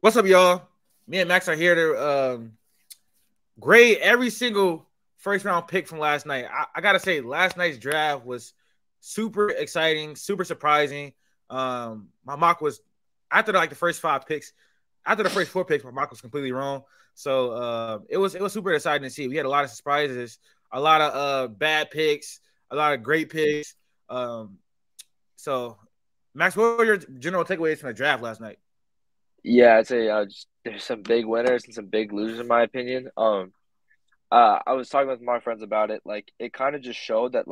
What's up, y'all? Me and Max are here to grade every single first round pick from last night. I gotta say, last night's draft was super exciting, super surprising. My mock was after the first five picks, after the first four picks, my mock was completely wrong. So it was super exciting to see. We had a lot of surprises, a lot of bad picks, a lot of great picks. Um, so Max, what were your general takeaways from the draft last night? Yeah, I'd say there's some big winners and some big losers in my opinion. I was talking with my friends about it. Like, it kind of just showed that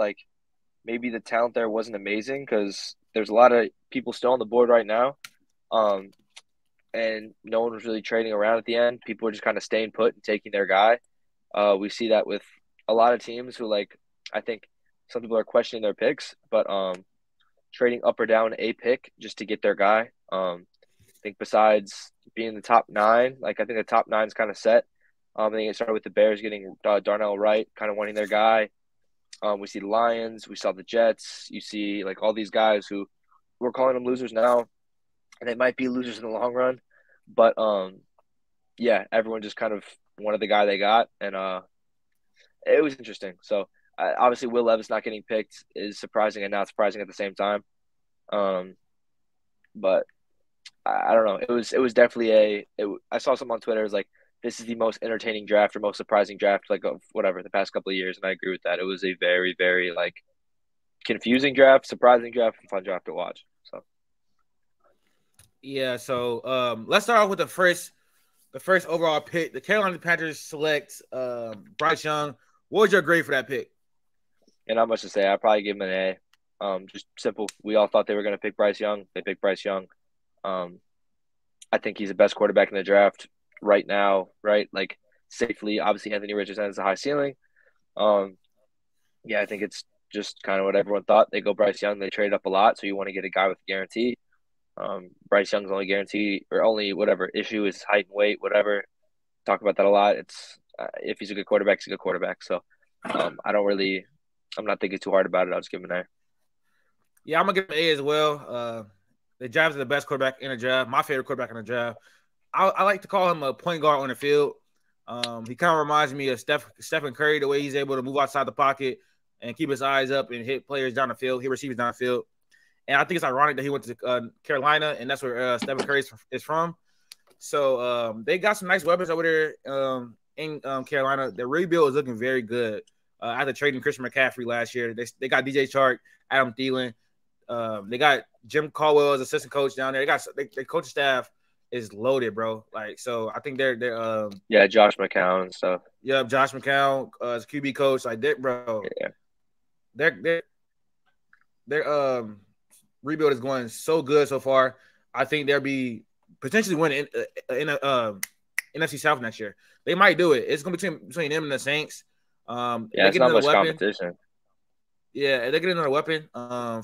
maybe the talent there wasn't amazing because there's a lot of people still on the board right now. Um, and no one was really trading around at the end. People were just kind of staying put and taking their guy. We see that with a lot of teams who I think some people are questioning their picks, but trading up or down a pick just to get their guy. I think besides being the top nine, I think the top nine's kind of set. I think it started with the Bears getting Darnell Wright, kind of wanting their guy. We see the Lions, we saw the Jets. You see all these guys who we're calling them losers now, and they might be losers in the long run. But yeah, everyone just kind of wanted the guy they got, and it was interesting. So obviously, Will Levis not getting picked is surprising and not surprising at the same time. Um, but I don't know. It was definitely I saw something on Twitter. It was like, this is the most entertaining draft or most surprising draft of whatever the past couple of years, and I agree with that. It was a very very confusing draft, surprising draft, and fun draft to watch. So Yeah, so let's start off with the first overall pick. The Carolina Panthers select Bryce Young. What was your grade for that pick? and not much to say. I probably give him an A. Just simple. We all thought they were going to pick Bryce Young. They picked Bryce Young. Um, I think he's the best quarterback in the draft right now. Right, safely. Obviously, Anthony Richardson has a high ceiling. Um, yeah, I think it's just kind of what everyone thought. They go Bryce Young. They traded up a lot, so you want to get a guy with a guarantee. Bryce Young's only guarantee or only whatever issue is height and weight, whatever. Talk about that a lot. It's if he's a good quarterback, he's a good quarterback. So I'm not thinking too hard about it. I'll just give him an A. Yeah, I'm gonna give him an A as well. The Jabs are the best quarterback in the draft. My favorite quarterback in the draft. I like to call him a point guard on the field. He kind of reminds me of Stephen Curry, the way he's able to move outside the pocket and keep his eyes up and hit players down the field, hit receivers down the field. And I think it's ironic that he went to Carolina, and that's where Stephen Curry is from. So they got some nice weapons over there in Carolina. The rebuild is looking very good. After trading Christian McCaffrey last year, they got DJ Chark, Adam Thielen. They got Jim Caldwell as assistant coach down there. Their coaching staff is loaded, bro. So I think they're yeah, Josh McCown and stuff. yeah, Josh McCown as QB coach. Bro, Yeah, their rebuild is going so good so far. I think they'll be potentially winning in NFC South next year. They might do it. It's going to be between them and the Saints. yeah, They it's get not another much weapon. competition. Yeah, if they get another weapon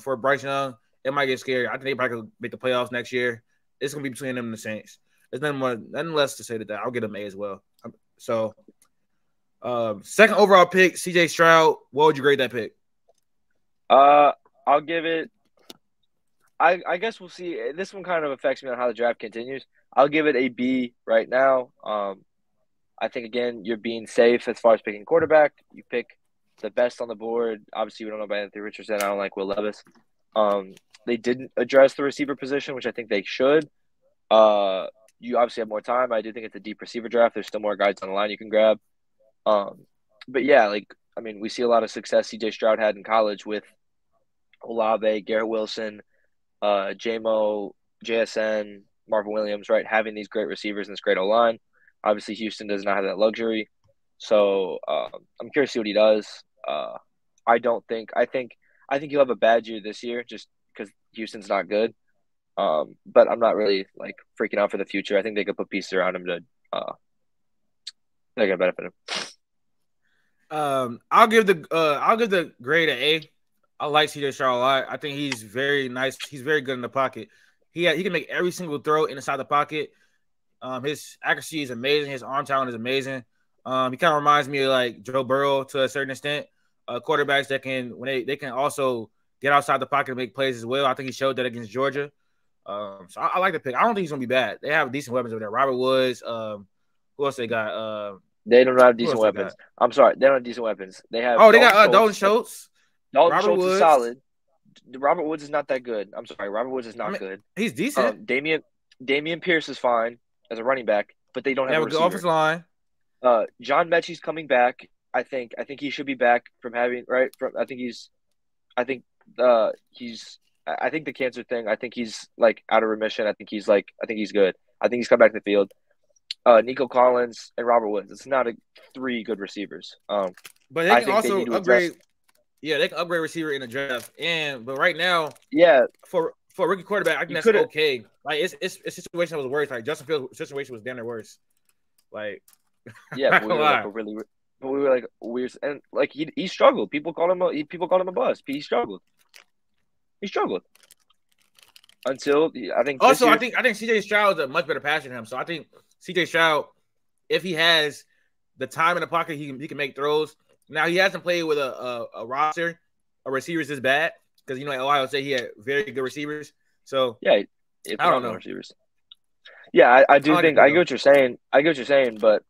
for Bryce Young, it might get scary. I think they probably could make the playoffs next year. It's going to be between them and the Saints. There's nothing less to say to that. I'll get them A as well. So, second overall pick, CJ Stroud. What would you grade that pick? I'll give it. I guess we'll see. This one kind of affects me on how the draft continues. I'll give it a B right now. I think again you're being safe as far as picking quarterback. You pick the best on the board. Obviously, we don't know about Anthony Richardson. I don't like Will Levis. They didn't address the receiver position, which I think they should. You obviously have more time. I do think it's a deep receiver draft. There's still more guys on the line you can grab. But yeah, we see a lot of success CJ Stroud had in college with Olave, Garrett Wilson, JMO, JSN, Marvin Williams, right? Having these great receivers and this great O line. Obviously, Houston does not have that luxury. So I'm curious to see what he does. I think he'll have a bad year this year just because Houston's not good. But I'm not really freaking out for the future. I think they could put pieces around him to they're gonna benefit him. I'll give the grade an A. I like CJ Stroud a lot. I think he's very nice. He's very good in the pocket. He can make every single throw inside the pocket. His accuracy is amazing. His arm talent is amazing. He kind of reminds me of Joe Burrow to a certain extent. Quarterbacks that can also get outside the pocket and make plays as well. I think he showed that against Georgia. So I like the pick. I don't think he's gonna be bad. They have decent weapons over there. Robert Woods. Who else they got? They don't have Who decent else they weapons. got? I'm sorry, they don't have decent weapons. They have Oh, they got Dalton Dalton Schultz. Schultz. Dalton Robert Schultz is Woods. solid. Robert Woods is not that good. I'm sorry, Robert Woods is not good. He's decent. Damian Pierce is fine as a running back, but they don't They have have a a good receiver. offensive line. John Mechie's coming back. I think he should be back from having right from. I think the cancer thing. I think he's like out of remission. I think he's good. I think he's come back to the field. Nico Collins and Robert Woods. It's not three good receivers. But they I can think they also need to upgrade. address. Yeah, they can upgrade receiver in the draft. But right now, Yeah, for a rookie quarterback, I think that's okay. Like it's a situation that was worse. Like Justin Fields' situation was damn near worse. Like yeah, but we were like weird, and like he struggled. People called him a bust. He struggled until I think. Also, I think CJ Stroud is a much better passer than him. So I think CJ Stroud, if he has the time in the pocket, he can make throws. Now he hasn't played with a roster of receivers this bad because at Ohio State he had very good receivers. So yeah, I don't know receivers. Yeah, I do think I get what you're saying. But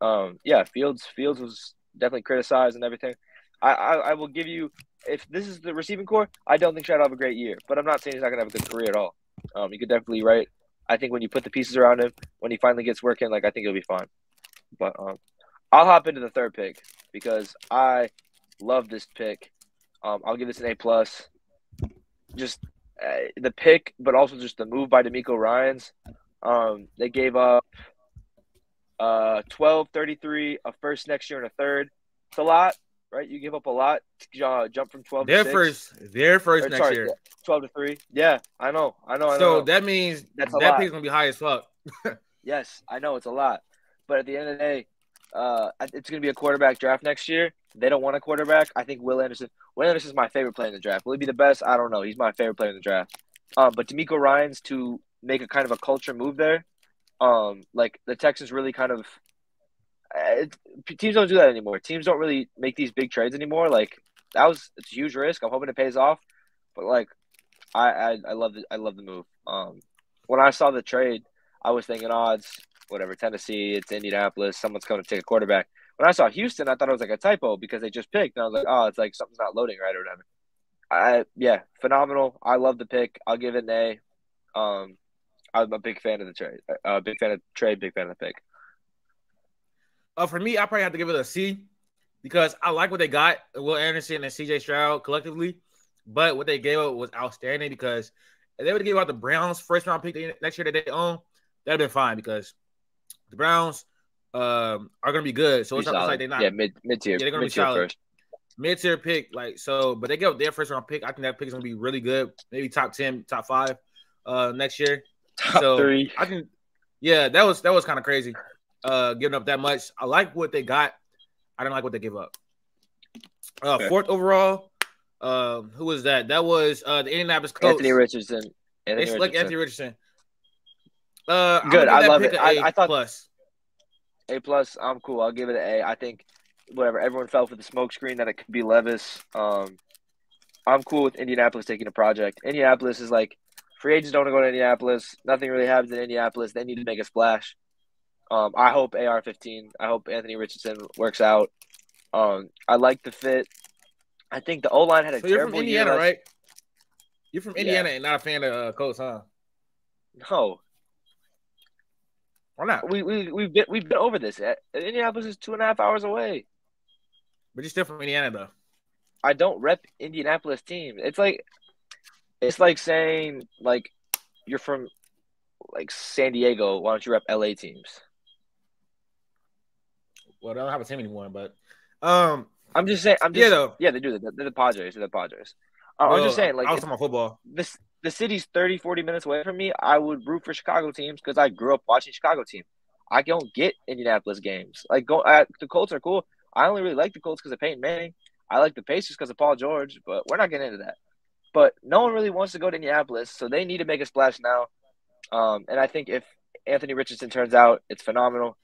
yeah, Fields was definitely criticized and everything. I will give you, if this is the receiving core, I don't think Stroud will have a great year, but I'm not saying he's not gonna have a good career at all. You could definitely I think when you put the pieces around him, when he finally gets working, like I think he'll be fine. But I'll hop into the third pick because I love this pick. I'll give this an A+. Just the pick, but also just the move by DeMeco Ryans. They gave up 12, 33, a first next year and a third. It's a lot, right? You give up a lot to jump from 12 to 6. Their first next year. 12 to 3. Yeah, I know. So that means that pick's going to be high as fuck. Yes, I know it's a lot. But at the end of the day, it's going to be a quarterback draft next year. They don't want a quarterback. I think Will Anderson is my favorite player in the draft. Will he be the best? I don't know. He's my favorite player in the draft. But DeMeco Ryans to make a kind of a culture move there. Like the Texans really kind of teams don't do that anymore. Teams don't really make these big trades anymore. Like it's a huge risk. I'm hoping it pays off. But like I love it. I love the move. When I saw the trade, I was thinking odds, whatever, Tennessee, it's Indianapolis, someone's coming to take a quarterback. When I saw Houston, I thought it was like a typo because they just picked. And I was like, oh, it's like something's not loading right or whatever. Phenomenal. I love the pick. I'll give it an A. I'm a big fan of the trade. Big fan of the trade, big fan of the pick. For me, I probably have to give it a C because I like what they got, Will Anderson and CJ Stroud collectively. But what they gave up was outstanding because if they would have given out the Browns' first round pick next year that they own, that'd have been fine because the Browns are going to be good. So it's like they're not. Yeah, mid-tier. Yeah, they're going to be solid. First. Mid-tier pick. So, but they gave up their first round pick. I think that pick is going to be really good. Maybe top 10, top 5 next year. Top 3. I think, yeah, that was kind of crazy. Giving up that much. I like what they got. I didn't like what they gave up. Fourth overall. Who was that? That was the Indianapolis Colts. Anthony Richardson. Anthony Richardson. Good. I love it. I thought plus. A+. I'm cool. I'll give it an A. I think whatever. Everyone fell for the smoke screen that it could be Levis. I'm cool with Indianapolis taking a project. Indianapolis is like free agents don't want to go to Indianapolis. Nothing really happens in Indianapolis. They need to make a splash. I hope AR-15. I hope Anthony Richardson works out. I like the fit. I think the O-line had a terrible year. You're from Indiana, right? You're from Indiana and not a fan of Colts, huh? No. Why not? We've been over this. Indianapolis is 2.5 hours away. But you're still from Indiana, though. I don't rep Indianapolis team. It's like saying like you're from like San Diego. Why don't you rep LA teams? Well, they don't have a team anymore, but I'm just saying. though. Yeah, they do. They're the Padres. I'm just saying, like, I was talking about football. The city's 30, 40 minutes away from me. I would root for Chicago teams because I grew up watching Chicago team. I don't get Indianapolis games. Like, the Colts are cool. I only really like the Colts because of Peyton Manning. I like the Pacers because of Paul George, but we're not getting into that. But no one really wants to go to Indianapolis, so they need to make a splash now. And I think if Anthony Richardson turns out, it's phenomenal.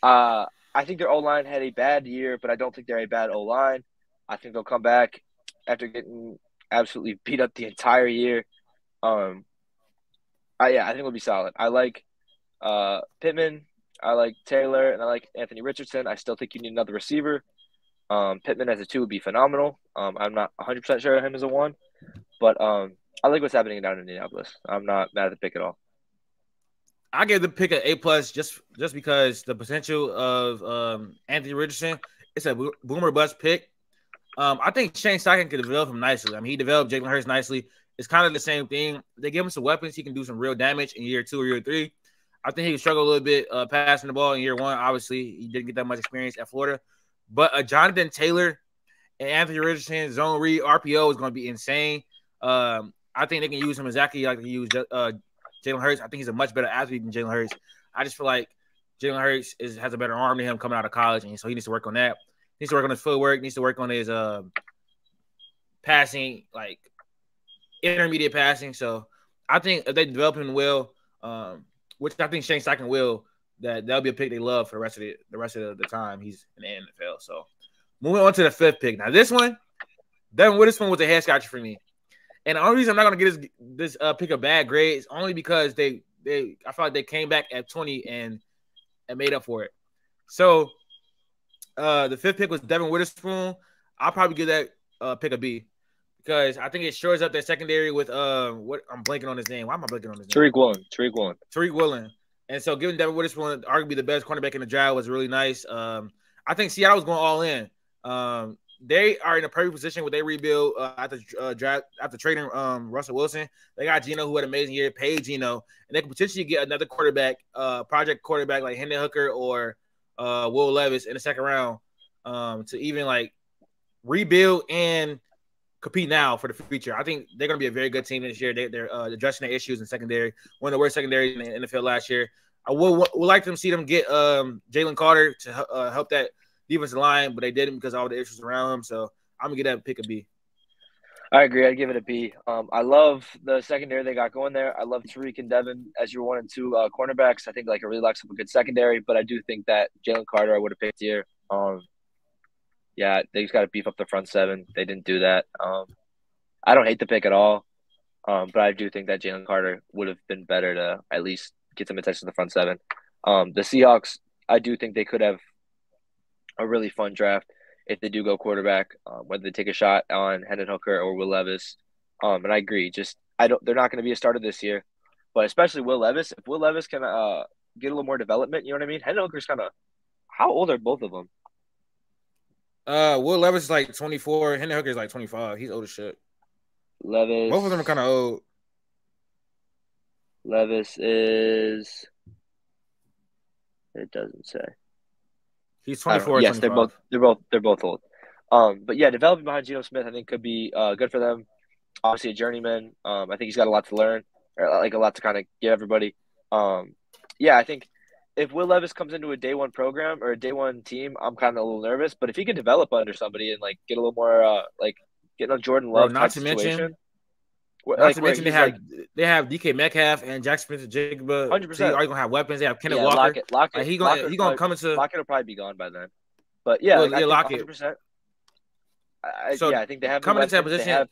I think their O-line had a bad year, but I don't think they're a bad O-line. I think they'll come back after getting absolutely beat up the entire year. Yeah, I think it'll be solid. I like Pittman, I like Taylor, and I like Anthony Richardson. I still think you need another receiver. Pittman as a 2 would be phenomenal. I'm not 100% sure of him as a 1, but I like what's happening down in Indianapolis. I'm not mad at the pick at all. I gave the pick an A+ just because the potential of Anthony Richardson. It's a boomer bust pick. I think Shane Steichen could develop him nicely. I mean, he developed Jalen Hurts nicely. It's kind of the same thing. They give him some weapons. He can do some real damage in year 2 or year 3. I think he would struggle a little bit passing the ball in year 1. Obviously, he didn't get that much experience at Florida. But Jonathan Taylor and Anthony Richardson, zone read, RPO is going to be insane. I think they can use him exactly like they use Jalen Hurts. I think he's a much better athlete than Jalen Hurts. I just feel like Jalen Hurts has a better arm than him coming out of college, and so he needs to work on that. He needs to work on his footwork. Needs to work on his passing, like intermediate passing. So I think if they develop him well, which I think Shane Steichen will, that'll be a pick they love for the rest of the time he's in the NFL. So moving on to the 5th pick. Now this one, Devin Witherspoon was a head scratcher for me. And the only reason I'm not going to get this pick a bad grade is only because I felt like they came back at 20 and made up for it. So the 5th pick was Devin Witherspoon. I'll probably give that pick a B because I think it shores up their secondary with what I'm blanking on his name. Why am I blanking on his name? Tariq Woolen. And so giving Devin Witherspoon arguably the best cornerback in the draft was really nice. I think Seattle was going all in. They are in a perfect position where they rebuild after trading Russell Wilson. They got Geno, who had an amazing year, paid Geno, and they could potentially get another quarterback, project quarterback like Hendon Hooker or Will Levis in the 2nd round to even like rebuild and compete now for the future. I think they're going to be a very good team this year. They're addressing their issues in secondary, one of the worst secondaries in the NFL last year. I would like to see them get Jalen Carter to help that defensive line, but they didn't because of all the issues around him. So I'm gonna get that pick a B. I agree. I'd give it a B. I love the secondary they got going there. I love Tariq and Devin as your 1 and 2 cornerbacks. I think like it really locks up a good secondary, but I do think that Jalen Carter I would have picked here. Yeah, they just got to beef up the front 7. They didn't do that. I don't hate the pick at all, but I do think that Jalen Carter would have been better to at least get some attention to the front 7. The Seahawks, I do think they could have a really fun draft if they do go quarterback, whether they take a shot on Hendon Hooker or Will Levis. And I agree. They're not going to be a starter this year, but especially Will Levis. If Will Levis can get a little more development, you know what I mean? Hendon Hooker's kind of – how old are both of them? Will Levis is like 24. Hendon Hooker is like 25. He's old as shit. Levis. Both of them are kind of old. Levis is – it doesn't say. He's 24. Yes, 25. they're both old. But yeah, developing behind Geno Smith, I think could be good for them. Obviously, a journeyman. I think he's got a lot to learn, or like a lot to kind of give everybody. Yeah, I think if Will Levis comes into a day 1 program or a day 1 team, I'm kind of a little nervous. But if he can develop under somebody and like get a little more like getting on Jordan Love type situation. Not to mention they have DK Metcalf and Jackson Smith-Njigba. 100%. So are you gonna have weapons? They have Kenneth Walker. Lockett. He gonna come into Lockett will probably be gone by then. But yeah, Lockett. 100%. So I think they have coming into that position.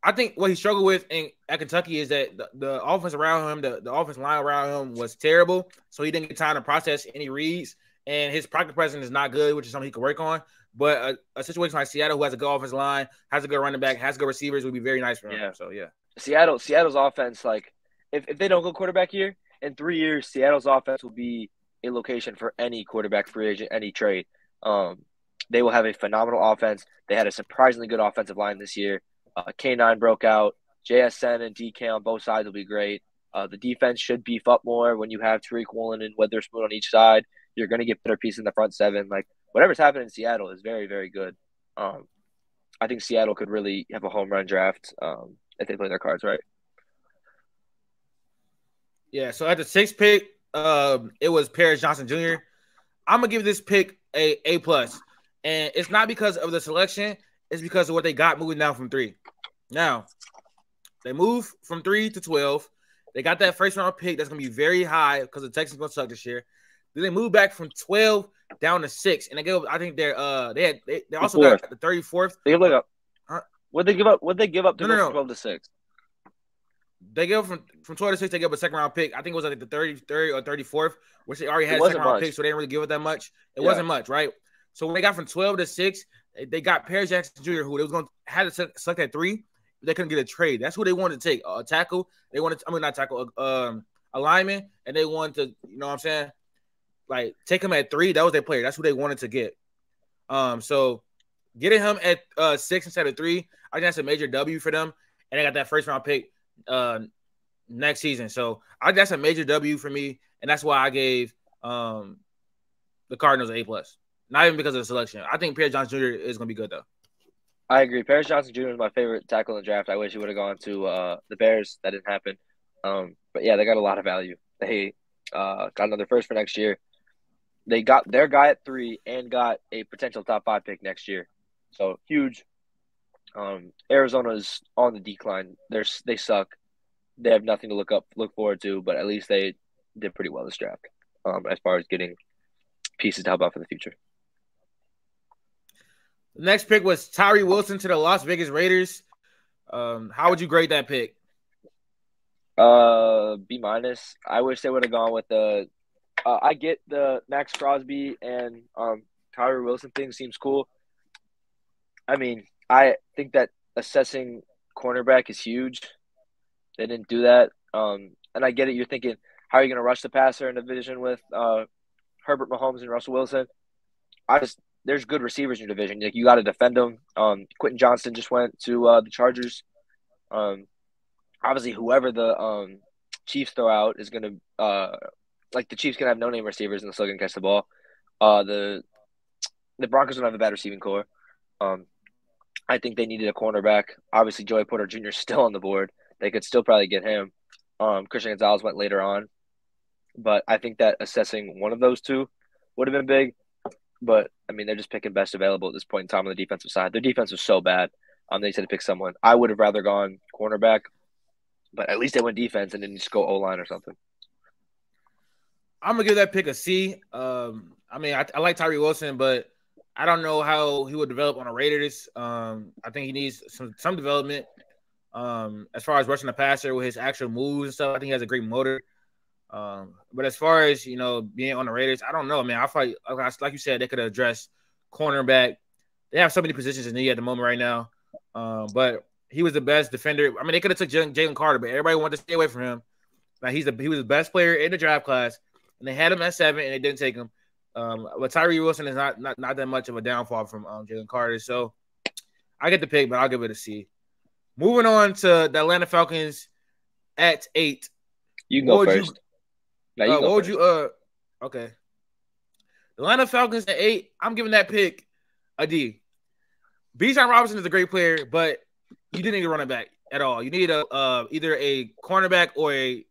I think what he struggled with at Kentucky is that the offense around him, the offensive line around him was terrible. So he didn't get time to process any reads, and his pocket presence is not good, which is something he could work on. But a situation like Seattle, who has a good offensive line, has a good running back, has good receivers, would be very nice for him. Yeah. So yeah, Seattle's offense, like if they don't go quarterback here in 3 years, Seattle's offense will be a location for any quarterback free agent, any trade. They will have a phenomenal offense. They had a surprisingly good offensive line this year. K9 broke out. JSN and DK on both sides will be great. The defense should beef up more when you have Tariq Woolen and Witherspoon on each side. You're going to get better pieces in the front 7. Like whatever's happening in Seattle is very, very good. I think Seattle could really have a home run draft if they play their cards right. Yeah. So at the 6th pick, it was Paris Johnson Jr. I'm gonna give this pick a plus, and it's not because of the selection. It's because of what they got moving down from 3. Now, they moved from 3 to 12. They got that first round pick that's going to be very high because the Texans going to suck this year. Then they moved back from 12 down to 6, and they give. I think they also got the 34th. They give up. What they give up? What they give up to go from 12 to 6? they give from 12 to 6. They give up a second round pick. I think it was like the 33rd or 34th, which they already It had a second wasn't round much. pick, so they didn't really give it that much. It Yeah. wasn't much, right? So when they got from 12 to 6, they got Paris Jackson Jr., who they was going to have to select at 3. They couldn't get a trade. That's who they wanted to take. A tackle. They wanted. Not tackle. A lineman, and they wanted to. You know what I'm saying? Like take him at 3. That was their player. That's who they wanted to get. So getting him at 6 instead of 3, I think that's a major W for them. And they got that first round pick next season. So I think that's a major W for me, and that's why I gave the Cardinals an A+. Not even because of the selection. I think Paris Johnson Jr. is going to be good though. I agree. Paris Johnson Jr. is my favorite tackle in the draft. I wish he would have gone to the Bears. That didn't happen. But yeah, they got a lot of value. They got another first for next year. They got their guy at 3 and got a potential top 5 pick next year. So huge. Arizona's on the decline. They suck. They have nothing to look forward to, but at least they did pretty well this draft. As far as getting pieces to help out for the future. The next pick was Tyree Wilson to the Las Vegas Raiders. How would you grade that pick? B-. I wish they would have gone with the. I get the Max Crosby and Tyree Wilson thing seems cool. I mean, I think that assessing cornerback is huge. They didn't do that. And I get it. You're thinking, how are you going to rush the passer in a division with Herbert Mahomes and Russell Wilson? There's good receivers in your division. Like, you got to defend them. Quentin Johnston just went to the Chargers. Obviously, whoever the Chiefs throw out is going to like the Chiefs can have no-name receivers and they're still going to catch the ball. The Broncos don't have a bad receiving core. I think they needed a cornerback. Obviously, Joey Porter Jr. is still on the board. They could still probably get him. Christian Gonzalez went later on. But I think that assessing one of those two would have been big. But, I mean, they're just picking best available at this point in time on the defensive side. Their defense was so bad. They said to pick someone. I would have rather gone cornerback. But at least they went defense and didn't just go O-line or something. I'm going to give that pick a C. I mean, I like Tyree Wilson, but I don't know how he would develop on the Raiders. I think he needs some development as far as rushing the passer with his actual moves and stuff. I think he has a great motor. But as far as, being on the Raiders, I don't know, man. I feel like you said, they could address cornerback. They have so many positions in need at the moment right now. But he was the best defender. I mean, they could have took Jalen Carter, but everybody wanted to stay away from him. Like, he was the best player in the draft class, and they had him at 7, and they didn't take him. But Tyree Wilson is not that much of a downfall from Jalen Carter. So I get the pick, but I'll give it a C. Moving on to the Atlanta Falcons at 8. You can go first. Okay. The Atlanta Falcons at 8, I'm giving that pick a D. Bijan Robinson is a great player, but you didn't need a running back at all. You need either a cornerback or a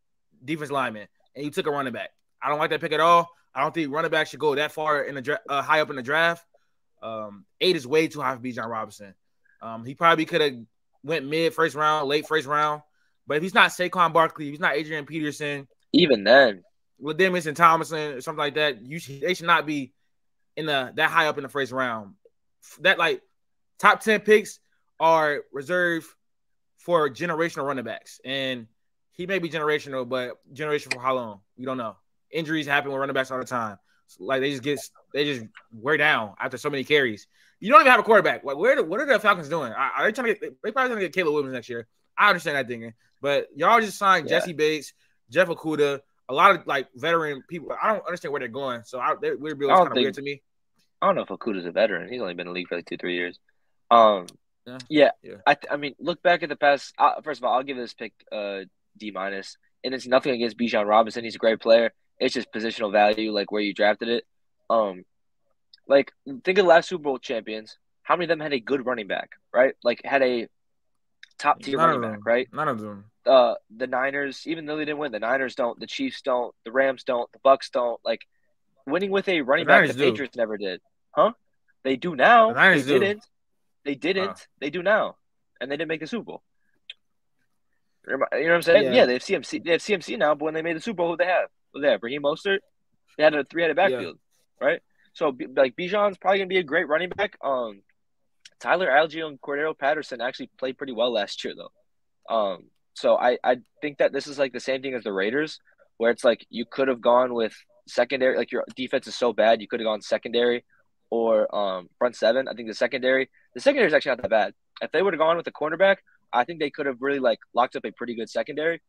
defense lineman, and you took a running back. I don't like that pick at all. I don't think running back should go that far in the high up in the draft. 8 is way too high for Bijan Robinson. He probably could have went mid first round, late first round. But if he's not Saquon Barkley, if he's not Adrian Peterson, even then, Lademus and Thomason or something like that, they should not be in that high up in the first round. That like top 10 picks are reserved for generational running backs, and he may be generational, but generational for how long? We don't know. Injuries happen with running backs all the time. So, like they just wear down after so many carries. You don't even have a quarterback. Like what are the Falcons doing? Are they trying to get? They probably going to get Caleb Williams next year. I understand that thinking, but y'all just signed Jesse Bates, Jeff Okudah, a lot of like veteran people. I don't understand where they're going. So it's kind of weird to me. I don't know if Okudah's a veteran. He's only been in the league for like 2-3 years. I mean, look back at the past. First of all, I'll give this pick D-, and it's nothing against Bijan Robinson. He's a great player. It's just positional value, like where you drafted it. Like think of the last Super Bowl champions. How many of them had a good running back, right? Like had a top tier running back, right? None of them. The Niners, even though they didn't win, the Niners don't, the Chiefs don't, the Rams don't, the Bucks don't. Like winning with a running back, the Patriots never did, huh? They do now. The Niners didn't. They didn't. They do now, and they didn't make the Super Bowl. You know what I'm saying? Yeah, they have CMC. They have CMC now, but when they made the Super Bowl, who they have? Well, they have Raheem Mostert. They had a 3-headed backfield, right? So, like, Bijan's probably going to be a great running back. Tyler Algier and Cordero Patterson actually played pretty well last year, though. So I think that this is like the same thing as the Raiders, where it's like you could have gone with secondary, like your defense is so bad, you could have gone secondary or front seven. I think the secondary is actually not that bad. If they would have gone with the cornerback, I think they could have really like locked up a pretty good secondary.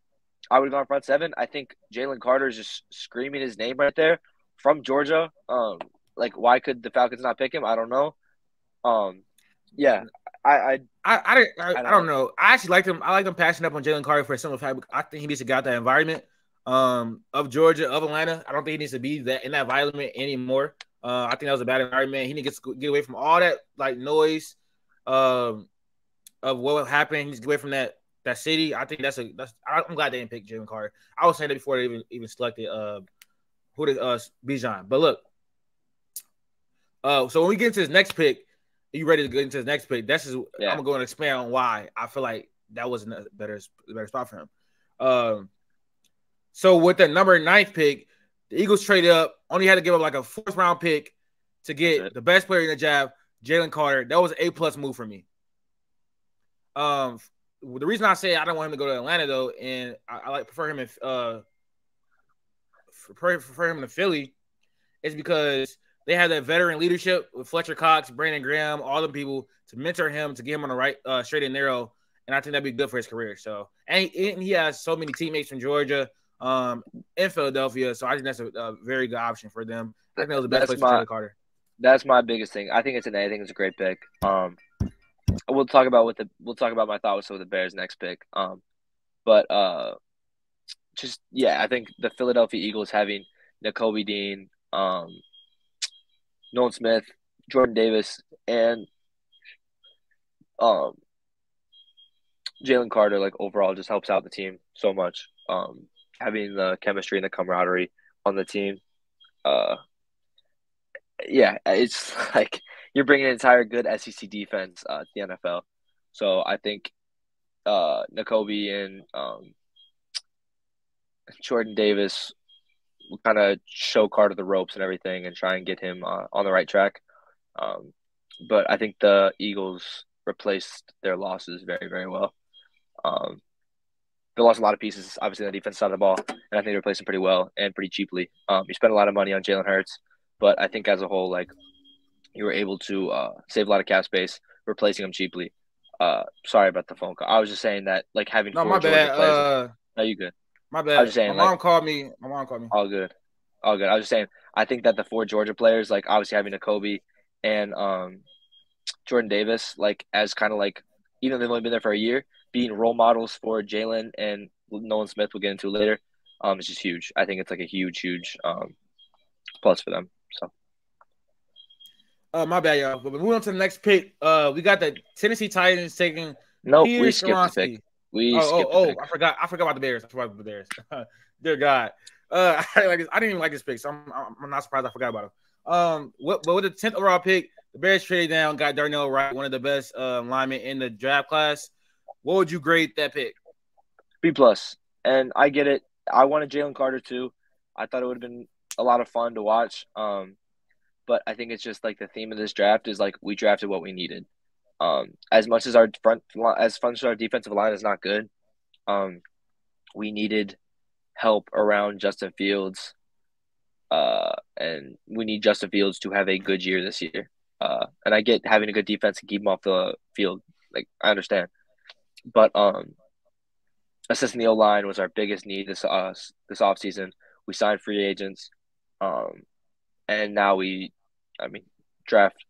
I would have gone front seven. I think Jalen Carter is just screaming his name right there from Georgia. Like why could the Falcons not pick him? I don't know. Yeah, I I don't know. I actually liked him. I liked him passing up on Jalen Carter for a simple fact. I think he needs to get out that environment of Georgia, of Atlanta. I don't think he needs to be that in that environment anymore. I think that was a bad environment. He needs to get away from all that like noise of what happened. He needs to get away from that city. I think I'm glad they didn't pick Jalen Carter. I was saying that before they even selected who did Bijan. But look, so when we get into his next pick, are you ready to get into his next pick? I'm gonna go and expand on why I feel like that wasn't a better spot for him. So with the number 9th pick, the Eagles traded up, only had to give up like a 4th round pick to get the best player in the draft, Jalen Carter. That was an A+ move for me. The reason I say I don't want him to go to Atlanta though, and I prefer him in Philly, is because they have that veteran leadership with Fletcher Cox, Brandon Graham, all the people to mentor him, to get him on the right straight and narrow, and I think that'd be good for his career. So, and he has so many teammates from Georgia, in Philadelphia, so I think that's a very good option for them. I think that was the best place for Jalen Carter. That's my biggest thing. I think it's a great pick. We'll talk about my thoughts with the Bears next pick. But I think the Philadelphia Eagles having Nakobe Dean, Nolan Smith, Jordan Davis, and Jalen Carter, like overall, just helps out the team so much. Having the chemistry and the camaraderie on the team, it's like you're bringing an entire good SEC defense to the NFL. So I think Nakobe and Jordan Davis will kind of show Carter the ropes and everything and try and get him on the right track. But I think the Eagles replaced their losses very, very well. They lost a lot of pieces, obviously, on the defense side of the ball, and I think they replaced them pretty well and pretty cheaply. You spent a lot of money on Jalen Hurts, but I think as a whole, like, you were able to save a lot of cap space, replacing them cheaply. Sorry about the phone call. I was just saying that, like, having four Georgia players. No, you good. My bad. I was just saying, my mom called me. All good. I was just saying, I think that the 4 Georgia players, like, obviously having Nakobe and Jordan Davis, like, as kind of like, even though they've only been there for a year, being role models for Jalen and Nolan Smith, we'll get into later, is just huge. I think it's like a huge plus for them. So, my bad, y'all. But moving on to the next pick, we got the Tennessee Titans taking. Nope, we skipped the pick. I forgot about the Bears. I forgot about the Bears. Dear God, I didn't even like this pick, so I'm not surprised I forgot about him. But with the 10th overall pick, the Bears traded down, got Darnell Wright, one of the best linemen in the draft class. What would you grade that pick? B+. And I get it. I wanted Jalen Carter too. I thought it would have been a lot of fun to watch. But I think it's just like the theme of this draft is like we drafted what we needed. As much as our defensive line is not good, we needed help around Justin Fields. And we need Justin Fields to have a good year this year. And I get having a good defense and keep him off the field. Like, I understand. But assisting the O-line was our biggest need this offseason. We signed free agents. And now draft.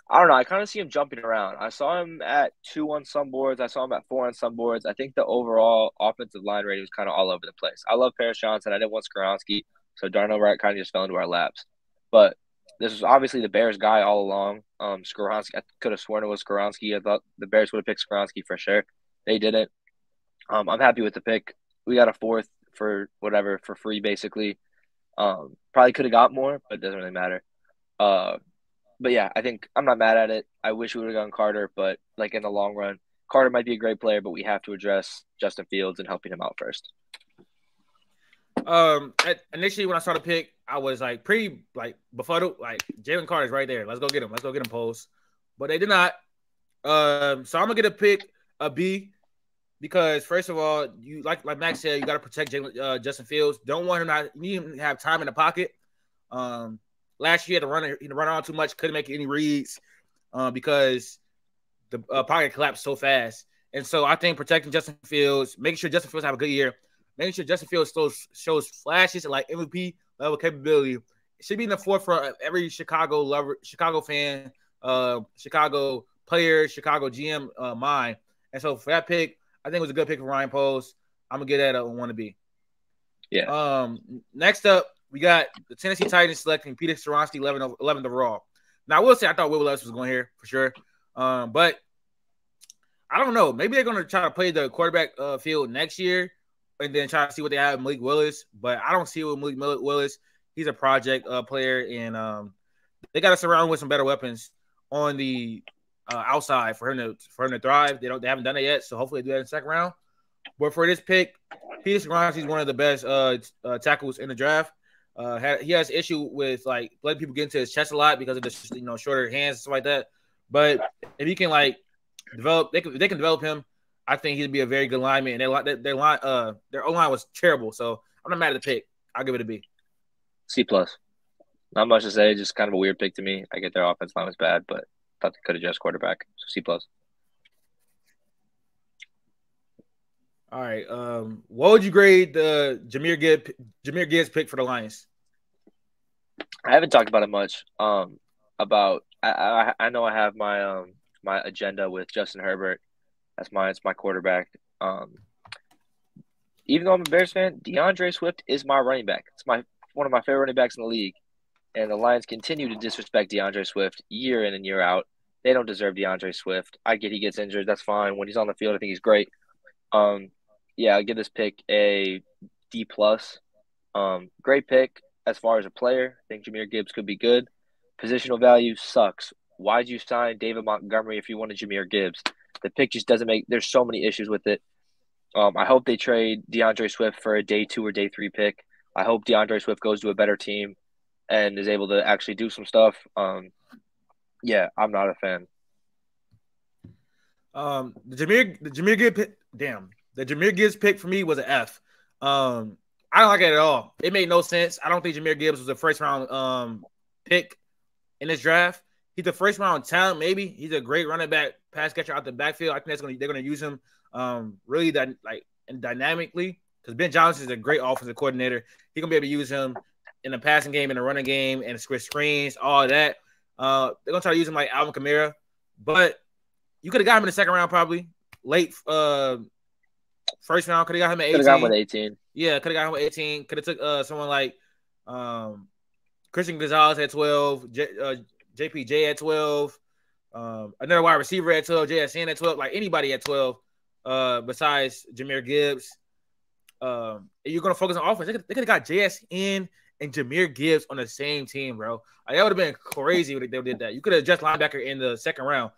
I don't know. I kind of see him jumping around. I saw him at 2 on some boards. I saw him at 4 on some boards. I think the overall offensive line rating was kind of all over the place. I love Paris Johnson. I didn't want Skoronski. So Darnell Wright kind of just fell into our laps. But this was obviously the Bears guy all along. Skoronski, I could have sworn it was Skoronski. I thought the Bears would have picked Skoronski for sure. They didn't. I'm happy with the pick. We got a 4th for whatever, for free basically. Probably could have got more, but it doesn't really matter. But yeah, I think I'm not mad at it. I wish we would have gone Carter, but like in the long run, Carter might be a great player, but we have to address Justin Fields and helping him out first. Initially when I saw the pick, I was like pretty like befuddled. Like Jalen Carter's right there. Let's go get him. Post. But they did not. So I'm gonna get a pick, a B. because first of all, you like Max said, you got to protect Justin Fields. Don't want him not. You need him to have time in the pocket. Last year, he run on too much, couldn't make any reads because the pocket collapsed so fast. And so I think protecting Justin Fields, making sure Justin Fields have a good year, making sure Justin Fields shows flashes of like MVP level capability. It should be in the forefront of every Chicago fan, Chicago player, Chicago GM mind. And so for that pick, I think it was a good pick for Ryan Poles. I'm gonna get that a wannabe. Yeah. Next up, we got the Tennessee Titans selecting Peter Skoronski 11th overall. Now I will say I thought Will Levis was going here for sure, but I don't know. Maybe they're going to try to play the quarterback field next year and then try to see what they have with Malik Willis. But I don't see it with Malik Willis. He's a project player, and they got to surround him with some better weapons on the outside for him to thrive. They haven't done it yet, so hopefully they do that in the second round. But for this pick, Peter Skoronski is one of the best tackles in the draft. He has issue with like letting people get into his chest a lot because of the shorter hands and stuff like that. But if he can like develop, they can develop him. I think he'd be a very good lineman. And their O-line was terrible, so I'm not mad at the pick. I'll give it a B. C+. Not much to say. Just kind of a weird pick to me. I get their offense line was bad, but thought they could adjust quarterback. So C+. All right. What would you grade the Jahmyr Gibbs pick for the Lions? I haven't talked about it much. I know I have my my agenda with Justin Herbert. It's my quarterback. Even though I'm a Bears fan, DeAndre Swift is my running back. It's one of my favorite running backs in the league. And the Lions continue to disrespect DeAndre Swift year in and year out. They don't deserve DeAndre Swift. I get he gets injured. That's fine. When he's on the field, I think he's great. Yeah, I'll give this pick a D+. Great pick as far as a player. I think Jahmyr Gibbs could be good. Positional value sucks. Why'd you sign David Montgomery if you wanted Jahmyr Gibbs? The pick just doesn't make – there's so many issues with it. I hope they trade DeAndre Swift for a day 2 or day 3 pick. I hope DeAndre Swift goes to a better team and is able to actually do some stuff. Yeah, I'm not a fan. The Jahmyr Gibbs pick for me was an F. I don't like it at all. It made no sense. I don't think Jahmyr Gibbs was a first round pick in this draft. He's the first round talent, maybe. He's a great running back, pass catcher out the backfield. I think they're gonna use him really dynamically because Ben Johnson is a great offensive coordinator. He's gonna be able to use him in the passing game, in the running game, and screens, all of that. They're gonna try to use him like Alvin Kamara, but you could have got him in the second round, probably late first round. Could have got him at 18. Could have got him with 18. Yeah, could have got him with 18. Could have took someone like Christian Gonzalez at 12, JPJ at 12, another wide receiver at 12, JSN at 12, like anybody at 12 besides Jahmyr Gibbs. You're going to focus on offense. They could have got JSN and Jahmyr Gibbs on the same team, bro. Like, that would have been crazy if they did that. You could have just linebacker in the second round.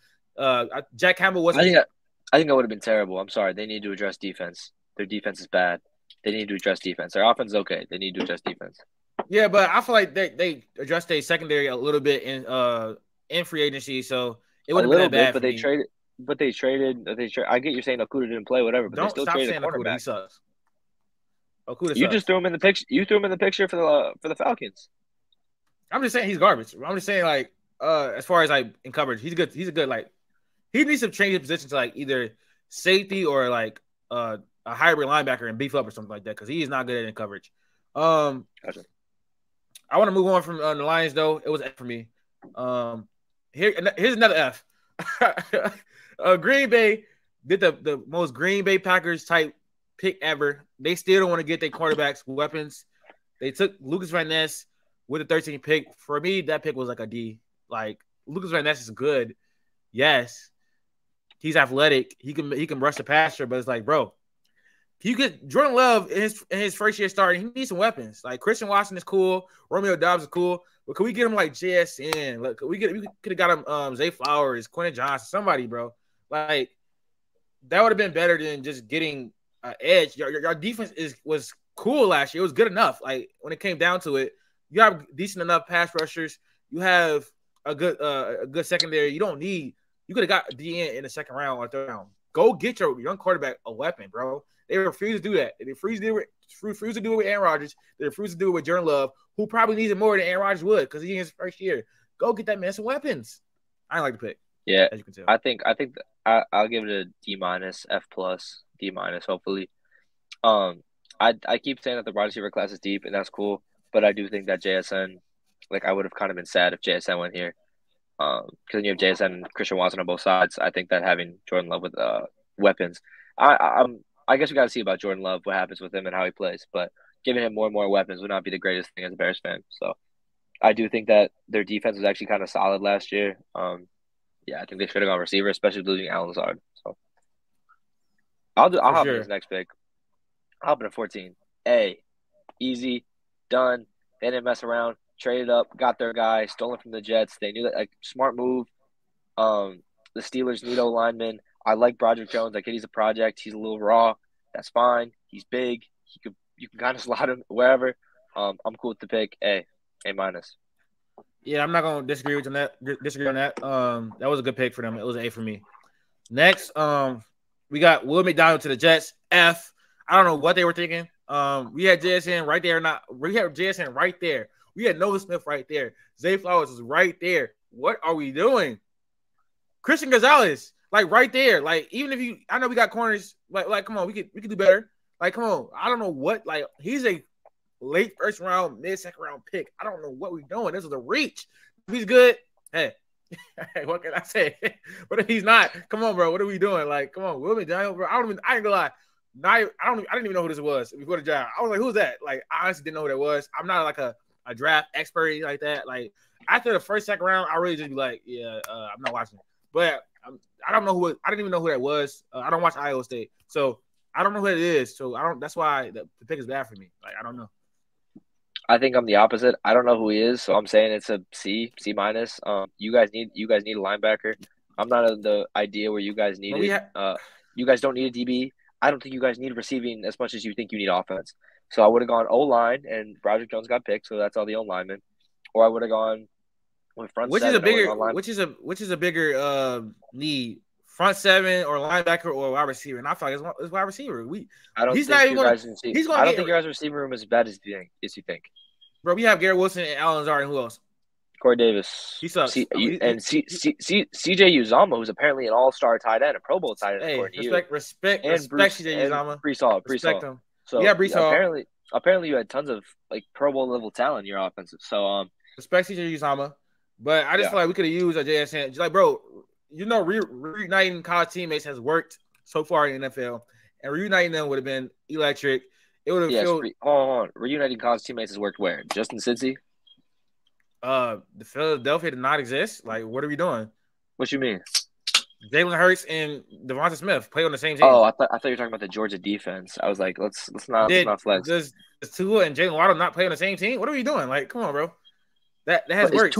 Jack Campbell wasn't. I think that would have been terrible. I'm sorry. They need to address defense. Their defense is bad. They need to address defense. Their offense is okay. They need to address defense. Yeah, but I feel like they addressed their secondary a little bit in free agency, so it wouldn't have been that bad. But they traded. I get you saying Okudah didn't play, whatever. But don't they still stop traded saying Okudah. He sucks. Okudah you sucks. Just threw him in the picture. You threw him in the picture for the Falcons. I'm just saying he's garbage. I'm just saying like as far as like in coverage, he's good. He's a good like he needs to change his position to like either safety or like a hybrid linebacker and beef up or something like that because he is not good at in coverage. Gotcha. I want to move on from the Lions though. It was F for me. Here's another F. Green Bay did the most Green Bay Packers type pick ever. They still don't want to get their quarterbacks weapons. They took Lucas Van Ness with the 13th pick. For me, that pick was like a D. Like Lucas Van Ness is good. Yes. He's athletic. He can rush the passer, but it's like, bro, you get Jordan Love in his first year starting, he needs some weapons. Like Christian Watson is cool, Romeo Doubs is cool, but can we get him like JSN? Like we could have got him Zay Flowers, Quentin Johnson, somebody, bro. Like that would have been better than just getting an edge. Your defense was cool last year. It was good enough. Like when it came down to it, you have decent enough pass rushers. You have a good secondary. You don't need. You could have got DN in the second round or third round. Go get your young quarterback a weapon, bro. They refuse to do that. They refuse to do it with Aaron Rodgers. They refuse to do it with Jordan Love, who probably needs it more than Aaron Rodgers would because he's in his first year. Go get that man some weapons. I don't like the pick. Yeah, as you can tell. I think I'll give it a D-, F+, D-, hopefully. I keep saying that the wide receiver class is deep, and that's cool. But I do think that JSN, like, I would have kind of been sad if JSN went here. Because you have JSN and Christian Watson on both sides. I think that having Jordan Love with weapons, I guess we got to see about Jordan Love, what happens with him and how he plays. But giving him more and more weapons would not be the greatest thing as a Bears fan. So I do think that their defense was actually kind of solid last year. Yeah, I think they should have gone receiver, especially losing Alan Lazard. So I'll hop in this next pick. I'll hop in at 14. Easy, done. They didn't mess around. Traded up, got their guy, stolen from the Jets. They knew that, like, smart move. The Steelers need O-linemen. I like Broderick Jones. Like, he's a project. He's a little raw. That's fine. He's big. You can kind of slot him wherever. I'm cool with the pick. A-. Yeah, I'm not gonna disagree on that. That was a good pick for them. It was an A for me. Next, we got Will McDonald to the Jets. F. I don't know what they were thinking. We had JSN right there. We had JSN right there. We had Noah Smith right there. Zay Flowers was right there. What are we doing? Christian Gonzalez, like, right there. Like, even if I know we got corners. Like, come on, we could do better. Like, come on. I don't know what. Like, he's a late first round, mid second round pick. I don't know what we're doing. This is a reach. If he's good, hey, what can I say? But if he's not, come on, bro. What are we doing? Like, come on, Will McDaniel, bro. I ain't gonna lie. I didn't even know who this was before the draft. I was like, who's that? Like, I honestly didn't know who that was. I'm not like a draft expert like that. Like, after the first, second round, I really just be like, yeah, I'm not watching it. But I don't know who. I didn't even know who that was. I don't watch Iowa State, so I don't know who it is. So I don't. That's why the pick is bad for me. Like, I don't know. I think I'm the opposite. I don't know who he is, so I'm saying it's a C-. You guys need a linebacker. I'm not of the idea where you guys need it. You guys don't need a DB. I don't think you guys need receiving as much as you think you need offense. So I would have gone O-line, and Broderick Jones got picked, so that's all the O-linemen. Or I would have gone with front seven. Which is a bigger need, front seven or linebacker or wide receiver? And I feel like it's wide receiver. I don't think your guys' receiver room is as bad as you think. Bro, we have Garrett Wilson and Alan Lazard and who else? Corey Davis. He sucks. CJ Uzomah, who's apparently an all-star tight end, a Pro Bowl tight end. Hey, respect CJ Uzomah. Respect him. So yeah, Brees Hall. Apparently you had tons of, like, Pro Bowl level talent in your offensive. So respect CJ Uzomah. But I just feel like we could have used a JSN. Like, bro, reuniting college teammates has worked so far in the NFL, and reuniting them would have been electric. It would have hold on. Reuniting college teammates has worked where? Just in Cincy? The Philadelphia did not exist. Like, what are we doing? What you mean? Jalen Hurts and Devonta Smith play on the same team. Oh, I thought you were talking about the Georgia defense. I was like, let's not flex. Does Tua and Jalen Waddle not play on the same team? What are we doing? Like, come on, bro. That has worked.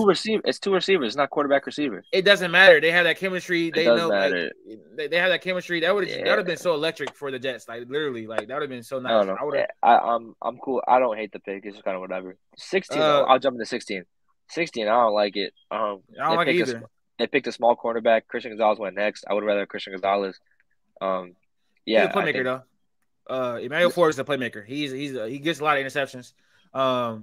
It's two receivers, not quarterback receiver. It doesn't matter. They have that chemistry. They does matter. Like, they have that chemistry. That would have been so electric for the Jets. Like, literally, like, that would have been so nice. I don't know. I'm cool. I don't hate the pick. It's just kind of whatever. 16. I'll jump into 16. 16. I don't like it. I don't like it either. They picked a small cornerback. Christian Gonzalez went next. I would rather Christian Gonzalez. Yeah, he's a playmaker though. Emmanuel Ford is a playmaker. He gets a lot of interceptions. I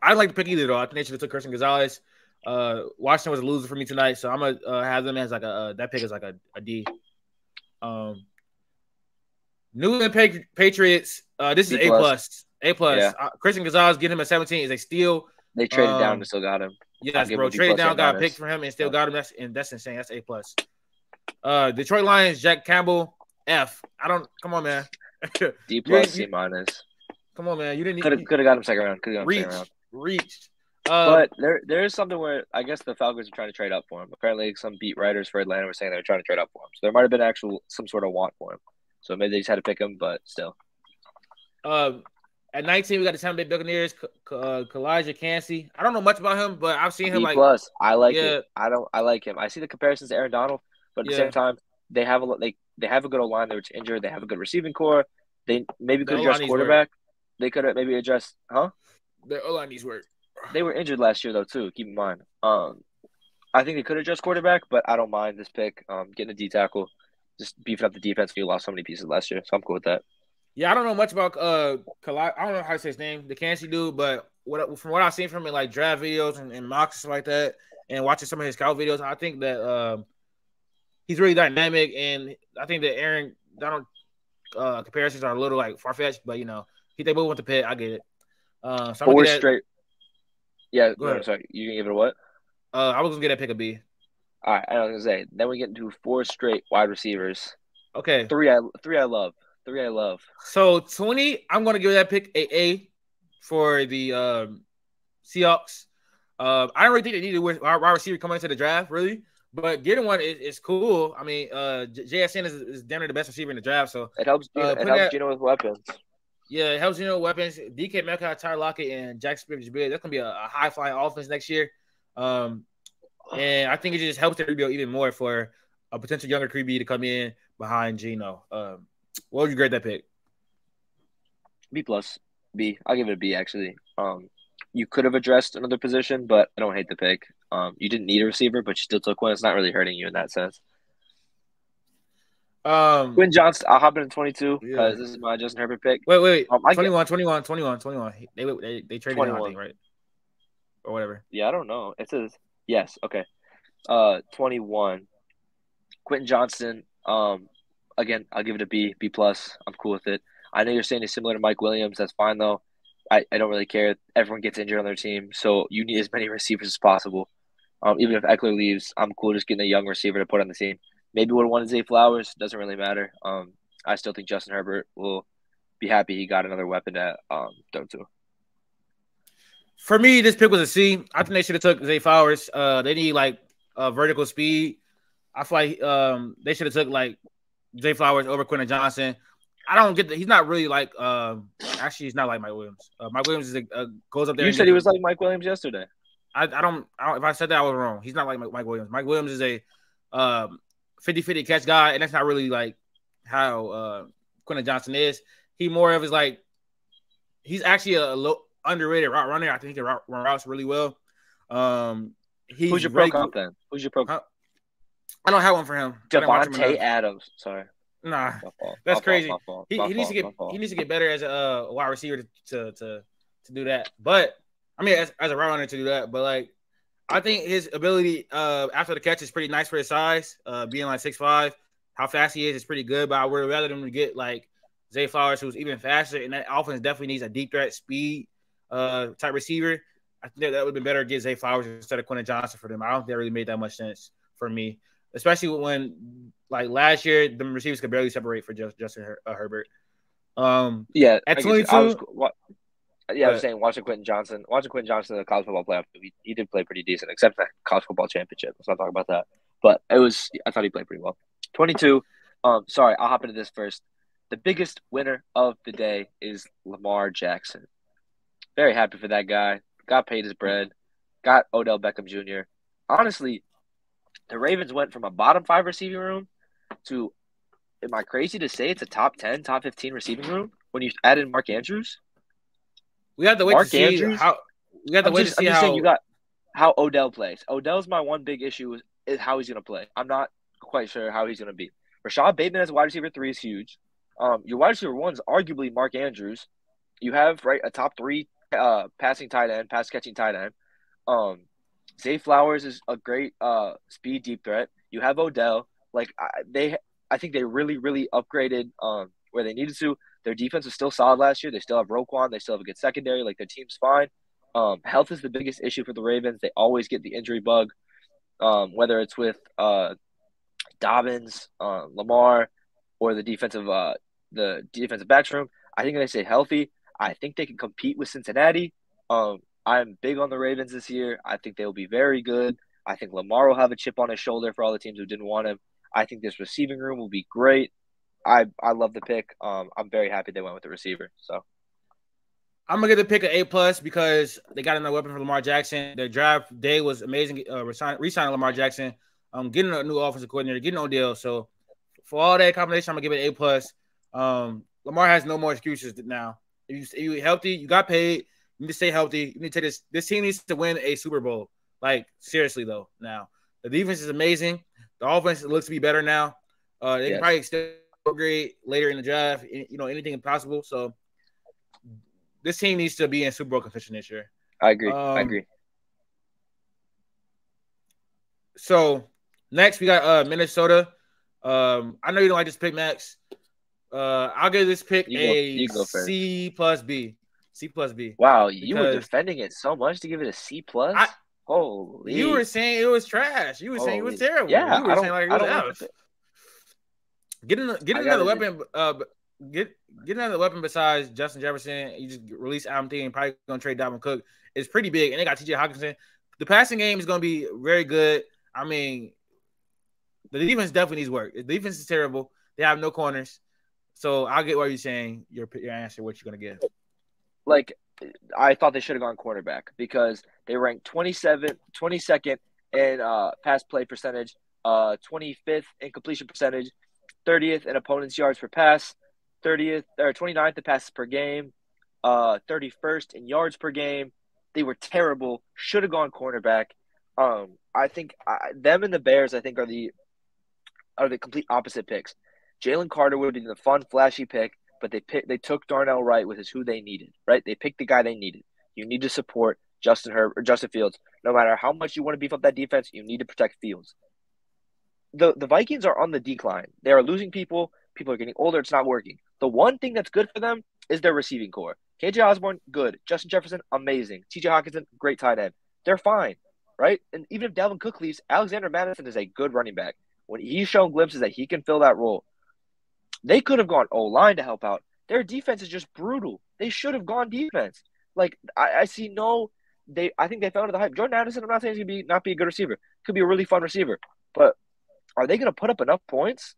didn't like to pick either though. I think they should have took Christian Gonzalez. Washington was a loser for me tonight, so I'm gonna have them as like that pick is like a D. New England Patriots. This is A+. Yeah. Christian Gonzalez getting him at 17 is a steal. They traded down and still got him. Yes, bro. Traded down, got a pick for him, and still got him. That's insane. That's A+. Detroit Lions, Jack Campbell, F. Come on, man. D+, C-. Come on, man. You didn't could have got him second round. Reached. But there is something where I guess the Falcons are trying to trade up for him. Apparently, some beat writers for Atlanta were saying they were trying to trade up for him. So there might have been some sort of want for him. So maybe they just had to pick him, but still. At 19, we got the Tampa Bay Buccaneers, Kalijah Cansey. I don't know much about him, but I've seen him B+. I like it. I like him. I see the comparisons to Aaron Donald, but at the same time, they have a good O-line. They were injured. They have a good receiving core. They maybe could address quarterback. They could have maybe addressed, Their O-line needs work. They were injured last year though too. Keep in mind. I think they could address quarterback, but I don't mind this pick. Getting a D tackle. just beefing up the defense. You lost so many pieces last year, so I'm cool with that. Yeah, I don't know much about I don't know how to say his name, the Kansas dude, but from what I've seen from him, like draft videos and mocks and stuff like that, and watching some of his scout videos, I think that he's really dynamic, and I think that Aaron Donald comparisons are a little like far fetched, but they both went to Pitt. I get it. So I'm gonna Four get straight. Yeah, Go no, ahead. sorry. You gonna give it a what? I was gonna get that pick a B. All right, I was gonna say. Then we get into 4 straight wide receivers. Okay. Three I love. 3 I love. So 20, I'm gonna give that pick A for the Seahawks. I don't really think they needed a wide receiver coming into the draft, really. But getting one is cool. I mean, JSN is damn near the best receiver in the draft. So it helps Gino with weapons. Yeah, it helps Gino with weapons. DK Metcalf, Tyler Lockett, and Jack Smith-Schuster. That's gonna be a high flying offense next year. And I think it just helps the rebuild even more for a potential younger QB to come in behind Gino. What would you grade that pick? B plus. B. I'll give it a B actually. You could have addressed another position, but I don't hate the pick. You didn't need a receiver, but you still took one. It's not really hurting you in that sense. Quinn Johnson, I'll hop in 22 because this is my Justin Herbert pick. Wait. 21. They traded 21. Him, I think, right? Or whatever. Yeah, I don't know. It says yes. Okay. 21. Quentin Johnston. Again, I'll give it a B plus. I'm cool with it. I know you're saying he's similar to Mike Williams. That's fine though. I don't really care. Everyone gets injured on their team, so you need as many receivers as possible. Even if Eckler leaves, I'm cool just getting a young receiver to put on the team. Maybe would have wanted Zay Flowers. Doesn't really matter. I still think Justin Herbert will be happy he got another weapon to throw to. For me, this pick was a C. I think they should have took Zay Flowers. They need like vertical speed. I feel like they should have took like Zay Flowers over Quentin Johnson. I don't get that. He's not really like actually he's not like Mike Williams. Mike Williams is goes up there. You said he was like Mike Williams yesterday. I don't if I said that I was wrong. He's not like Mike Williams. Mike Williams is a 50-50 catch guy, and that's not really like how Quentin Johnson is. He more of is like he's actually a low underrated route runner. I think he can run routes really well. Who's your pro comp then? Who's your pro? I don't have one for him. Devontae Adams. Sorry. Nah, that's crazy. He needs to get better as a wide receiver to do that. But I mean, as a route runner to do that. But like, I think his ability after the catch is pretty nice for his size. Being like 6'5", how fast he is pretty good. But I would rather them to get like Zay Flowers, who's even faster, and that offense definitely needs a deep threat speed type receiver. I think that would have been better to get Zay Flowers instead of Quentin Johnson for them. I don't think that really made that much sense for me, especially when like last year the receivers could barely separate for Justin Herbert. Yeah, at 22. I was saying watching Quentin Johnson in the college football playoff, he did play pretty decent, except for the college football championship. Let's not talk about that. But I thought he played pretty well. 22. Sorry, I'll hop into this first. The biggest winner of the day is Lamar Jackson. Very happy for that guy. Got paid his bread. Got Odell Beckham Jr. Honestly, the Ravens went from a bottom 5 receiving room to, am I crazy to say it's a top 10, top 15 receiving room when you add in Mark Andrews? We have to wait to see how. We have to wait to see how. You got how Odell plays. Odell's my one big issue is how he's going to play. I'm not quite sure how he's going to be. Rashad Bateman as wide receiver 3 is huge. Your wide receiver 1 is arguably Mark Andrews. You have a top 3 passing tight end, pass catching tight end. Zay Flowers is a great speed deep threat. You have Odell. I think they really, really upgraded where they needed to. Their defense was still solid last year. They still have Roquan. They still have a good secondary. Like, their team's fine. Health is the biggest issue for the Ravens. They always get the injury bug, whether it's with Dobbins, Lamar, or the defensive backs room. I think if they stay healthy, I think they can compete with Cincinnati. I'm big on the Ravens this year. I think they will be very good. I think Lamar will have a chip on his shoulder for all the teams who didn't want him. I think this receiving room will be great. I love the pick. I'm very happy they went with the receiver. So I'm gonna give the pick an A+ because they got another weapon for Lamar Jackson. Their draft day was amazing. Re-signing Lamar Jackson, getting a new offensive coordinator, getting Odell. So for all that combination, I'm gonna give it an A+. Lamar has no more excuses now. If you healthy, you got paid. You need to stay healthy. You need to take this. This team needs to win a Super Bowl. Like, seriously though. Now the defense is amazing. The offense looks to be better now. They can probably still upgrade later in the draft. You know, anything is possible. So this team needs to be in Super Bowl contention this year. I agree. So next we got Minnesota. I know you don't like this pick, Max. I'll give this pick you go first. C plus B. C plus B. Wow, you were defending it so much to give it a C plus. Holy! You were saying it was trash. You were saying it was terrible. Yeah, you were saying like it was F. Get another weapon. Get another weapon besides Justin Jefferson. You just release Adam Thielen and probably gonna trade Dalvin Cook. It's pretty big, and they got T.J. Hockenson. The passing game is gonna be very good. I mean, the defense definitely needs work. The defense is terrible. They have no corners. So I'll get what you're saying. Your answer, what you're gonna give. Like, I thought they should have gone cornerback because they ranked 22nd in pass play percentage, 25th in completion percentage, 30th in opponent's yards per pass, 29th in passes per game, 31st in yards per game. They were terrible. Should have gone cornerback. I think them and the Bears, I think, are the complete opposite picks. Jalen Carter would have been the fun, flashy pick, but they took Darnell Wright, which is who they needed, right? They picked the guy they needed. You need to support Justin Fields. No matter how much you want to beef up that defense, you need to protect Fields. The Vikings are on the decline. They are losing people. People are getting older. It's not working. The one thing that's good for them is their receiving core. KJ Osborne, good. Justin Jefferson, amazing. TJ Hockenson, great tight end. They're fine, right? And even if Dalvin Cook leaves, Alexander Mattison is a good running back. When he's shown glimpses that he can fill that role, they could have gone O-line to help out. Their defense is just brutal. They should have gone defense. Like, I see no – I think they fell into the hype. Jordan Addison, I'm not saying he's going to not be a good receiver. Could be a really fun receiver. But are they going to put up enough points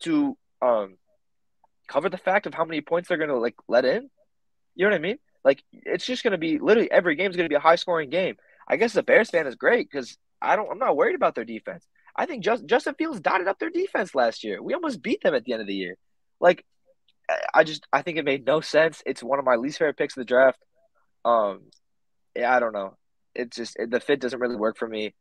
to cover the fact of how many points they're going to, like, let in? You know what I mean? Like, it's just going to be – literally every game is going to be a high-scoring game. I guess the Bears fan is great because I'm not worried about their defense. I think Justin Fields dotted up their defense last year. We almost beat them at the end of the year. Like, I think it made no sense. It's one of my least favorite picks of the draft. Yeah, I don't know. It's just the fit doesn't really work for me.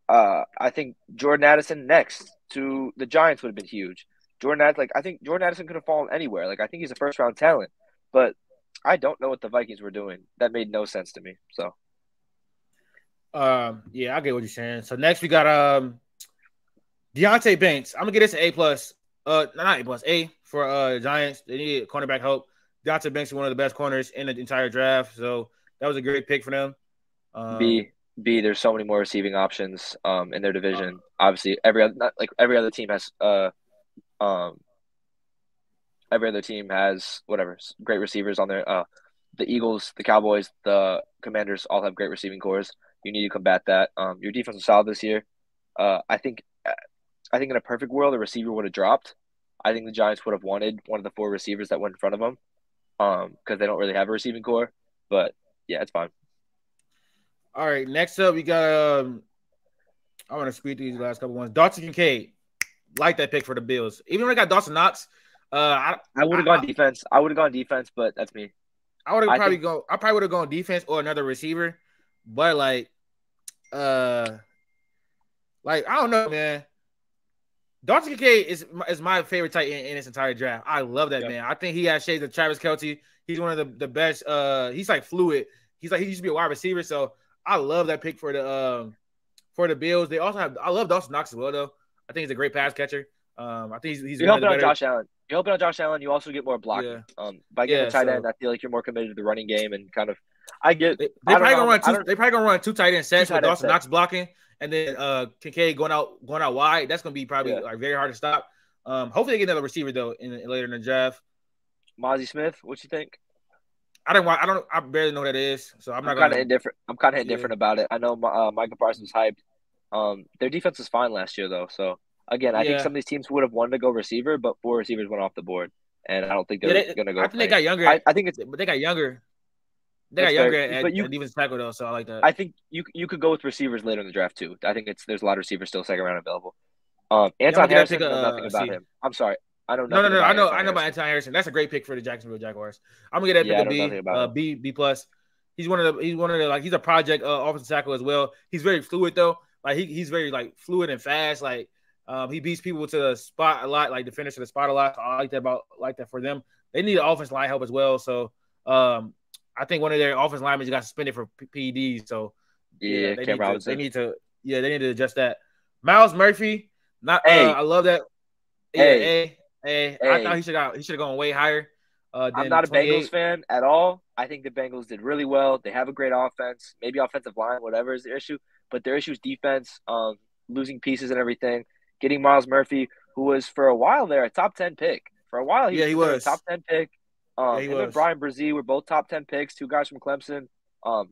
I think Jordan Addison next to the Giants would have been huge. I think Jordan Addison could have fallen anywhere. Like, I think he's a first round talent, but I don't know what the Vikings were doing. That made no sense to me. So, yeah, I get what you're saying. So next we got Deontay Banks. I'm gonna get this an A plus. Not A plus, A for Giants. They need cornerback help. Deontay Banks is one of the best corners in the entire draft, so that was a great pick for them. B. There's so many more receiving options in their division. Obviously, every other team has whatever great receivers on there. The Eagles, the Cowboys, the Commanders all have great receiving cores. You need to combat that. Your defense was solid this year. I think in a perfect world, the receiver would have dropped. I think the Giants would have wanted one of the four receivers that went in front of them because they don't really have a receiving core. But, yeah, it's fine. All right, next up, we got I want to speed through these last couple ones. Dawson Kincaid. Like that pick for the Bills. Even when I got Dawson Knox, I would have gone defense. I would have gone defense, but that's me. I probably would have gone defense or another receiver. But, I don't know, man. Dawson Kincaid is my favorite tight end in this entire draft. I love that man. I think he has shades of Travis Kelce. He's one of the best. He's like fluid. He used to be a wide receiver, so I love that pick for the Bills. They also have. I love Dawson Knox as well, though. I think he's a great pass catcher. I think he's. You're helping out Josh Allen. You're helping out Josh Allen. You also get more blocking. Yeah. By getting a tight end, I feel like you're more committed to the running game and kind of. I get. They probably gonna run two tight end sets with Dawson Knox blocking. And then Kincaid going out wide. That's gonna be probably very hard to stop. Hopefully they get another receiver though later in the draft. Mozzie Smith, what you think? I barely know who that is, so I'm kind of indifferent. I'm kind of indifferent about it. I know Micah Parsons hyped. Their defense was fine last year though. So again, I think some of these teams would have wanted to go receiver, but 4 receivers went off the board, and I don't think they're gonna go. I think they got younger. I think they got younger. They got younger at defensive tackle though, so I like that. I think you could go with receivers later in the draft too. I think there's a lot of receivers still second round available. Anton Harrison, I know nothing about him. I'm sorry, I know nothing. No. I know about Anton Harrison. That's a great pick for the Jacksonville Jaguars. I'm gonna get that pick a B plus. He's one of the he's a project offensive tackle as well. He's very fluid though. Like he's very fluid and fast. Like He beats people to the spot a lot, like defenders to the spot a lot. So I like that for them. They need an offensive line help as well. So I think one of their offensive linemen got suspended for PEDs. So Yeah, they Cam Robinson. need to adjust that. Miles Murphy, Hey, I love that. hey, I thought hey. he should have gone way higher I'm than not a Bengals 28. fan at all. I think the Bengals did really well. They have a great offense, maybe offensive line, whatever is the issue. But their issue is defense, losing pieces and everything. Getting Miles Murphy, who was for a while there a top 10 pick. For a while, he was Yeah, he considered a was. top 10 pick. Yeah, he Him and was. Brian Brzee were both top 10 picks, two guys from Clemson.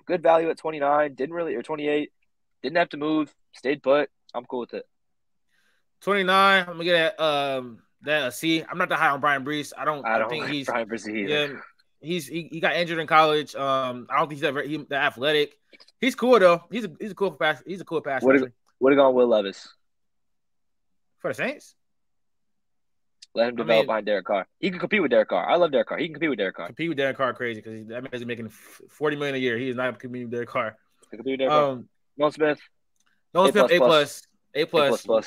Good value at 29, or 28. Didn't have to move, stayed put. I'm cool with it. 29. I'm gonna get that a C. I'm not that high on Brian Brees. I don't think like he's Brian Brzee either. He got injured in college. I don't think he's that athletic. He's cool though. He's a cool pass. He's a cool pass rusher. Would have gone Will Levis For the Saints. Let him develop behind Derek Carr. He can compete with Derek Carr. I love Derek Carr. He can compete with Derek Carr. Compete with Derek Carr crazy because that man's making $40 million a year. He is not competing with Derek Carr. Compete with Derek Carr. Nolan Smith. A+.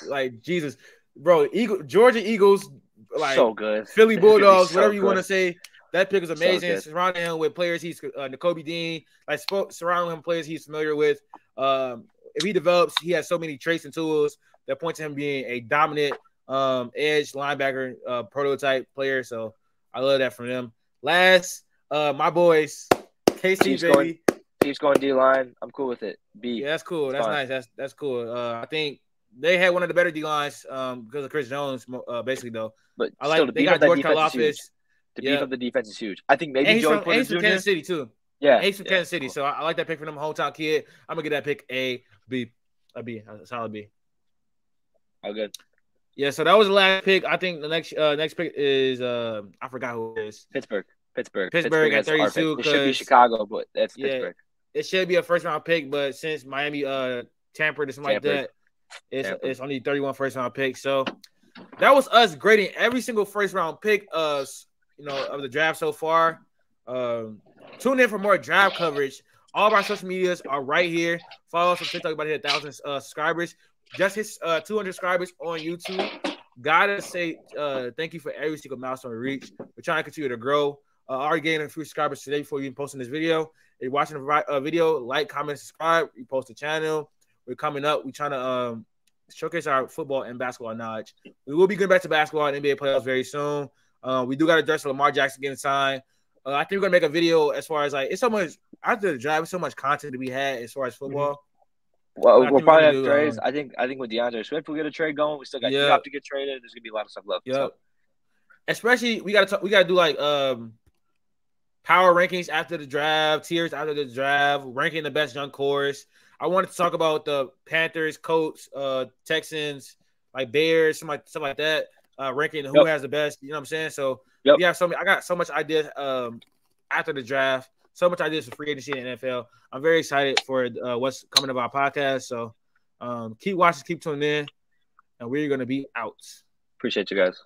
Like Jesus, bro. Georgia Eagles, like so good. Philly Bulldogs, so whatever you good. want to say. That pick is amazing. So surrounding him with players he's N'Kobe Dean, like surrounding him with players he's familiar with. If he develops, he has so many traits and tools that point to him being a dominant edge linebacker prototype player. So I love that from them. Last, my boys, KC baby. Chiefs going D-line. I'm cool with it. B. Yeah, that's cool. That's nice. That's cool. I think they had one of the better D-lines because of Chris Jones, basically, though. But I like they got George Karlaftis. The beef of the defense is huge. I think maybe Joey Porter Jr. Kansas City, too. Yeah. He's from Kansas City, so I like that pick for them, hometown kid. I'm going to get that pick A, a solid B. Oh, good. Yeah, so that was the last pick. I think the next pick is I forgot who it is. Pittsburgh at 32. It should be Chicago, but that's Pittsburgh. It should be a first-round pick, but since Miami tampered or something like that, it's only 31 first-round picks. So that was us grading every single first-round pick of the draft so far. Tune in for more draft coverage. All of our social medias are right here. Follow us on TikTok. About to hit 1,000 subscribers. Just hit 200 subscribers on YouTube. Gotta say thank you for every single milestone we reach. We're trying to continue to grow. Already getting a few subscribers today before you even posting this video. If you're watching the video, like, comment, subscribe. We post the channel. We're coming up. We're trying to showcase our football and basketball knowledge. We will be getting back to basketball and NBA playoffs very soon. We do got to address Lamar Jackson getting signed. I think we're gonna make a video as far as it's so much after the draft, so much content to be had as far as football. Well, we'll probably have trades. I think with DeAndre Swift, we'll get a trade going. We still got to get traded. There's gonna be a lot of stuff left. Yeah. So. Especially we gotta do like power rankings after the draft, tiers after the draft, ranking the best young cores. I wanted to talk about the Panthers, Colts, Texans, like Bears, stuff like that. Ranking who has the best. You know what I'm saying? So I got so much ideas after the draft. So much ideas for free agency in the NFL. I'm very excited for what's coming of our podcast. So keep watching, keep tuning in, and we're going to be out. Appreciate you guys.